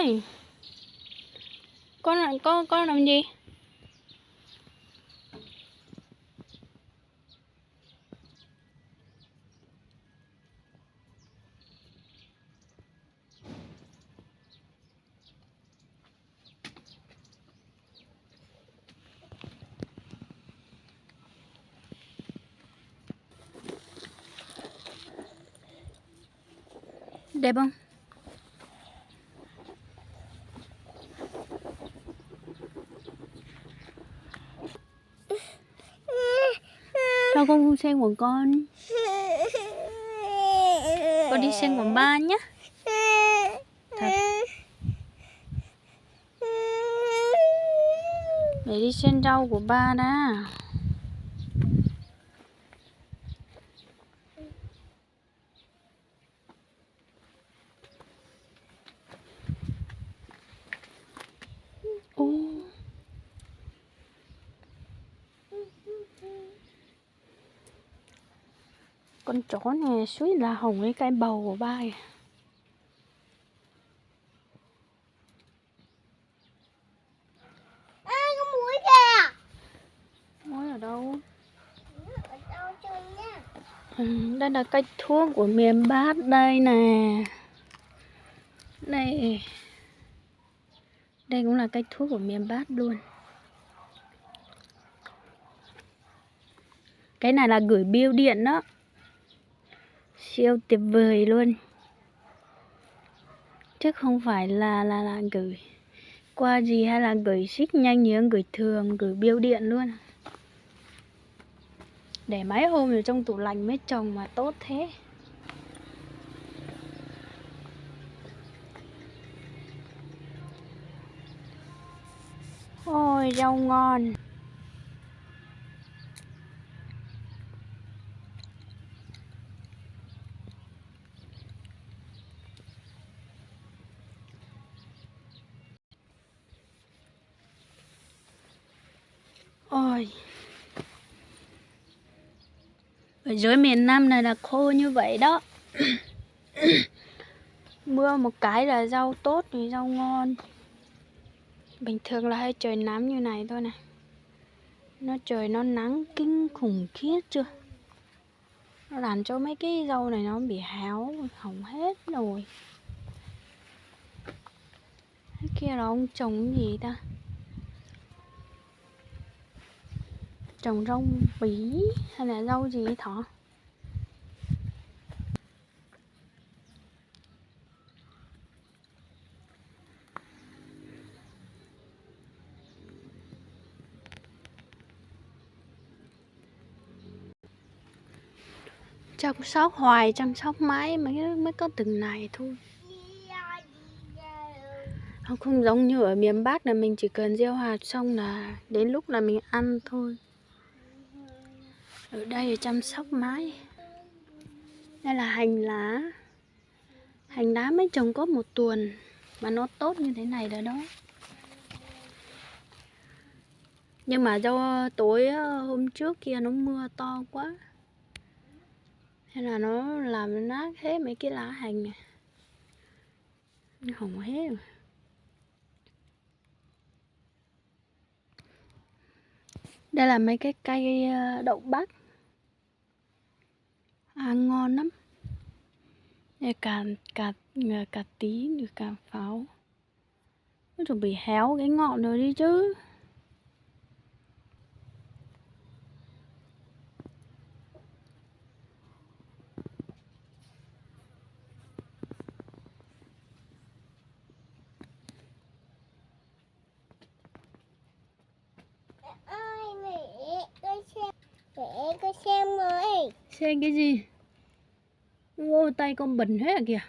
ơi, con làm gì? Đẹp không? Sao con không xem của con? Con đi xem của ba nhé. Thật. Để đi xem rau của ba đã. Ô. Con chó này suýt là hỏng cái cây bầu của ba kìa. Ê, có muỗi kìa. Muỗi ở đâu? Ở đâu chơi nha. Đây là cây thuốc của miền Bắc đây nè. Đây. Đây cũng là cây thuốc của miền Bắc luôn. Cái này là gửi bưu điện đó. Siêu tuyệt vời luôn. Chứ không phải là gửi qua gì hay là gửi ship nhanh như gửi thường, gửi bưu điện luôn. Để mấy hôm ở trong tủ lạnh mới trồng mà tốt thế. Ôi rau ngon. Ôi. Ở dưới miền Nam này là khô như vậy đó. Mưa một cái là rau tốt thì rau ngon. Bình thường là hay trời nắng như này thôi này. Trời nó nắng kinh khủng khiếp chưa. Nó làm cho mấy cái rau này nó bị héo, hỏng hết rồi. Cái kia là ông trồng cái gì ta? Trồng rau bí hay là rau gì thỏ? Chăm sóc hoài, chăm sóc mãi mới có từng này thôi. Không giống như ở miền Bắc là mình chỉ cần gieo hạt xong là đến lúc là mình ăn thôi. Ở đây chăm sóc mãi. Đây là hành lá. Hành lá mới trồng có 1 tuần mà nó tốt như thế này rồi đó. Nhưng mà do tối hôm trước kia nó mưa to quá, thế là nó làm nát hết mấy cái lá hành này. Nó hỏng hết rồi. Đây là mấy cái cây đậu bắp. Ăn ngon lắm. Đây cà tí, cà pháo. Nó chuẩn bị héo cái ngọn rồi đi chứ. Ơi mẹ con xem ơi. Xem cái gì? Ô, tay con bẩn hết kìa.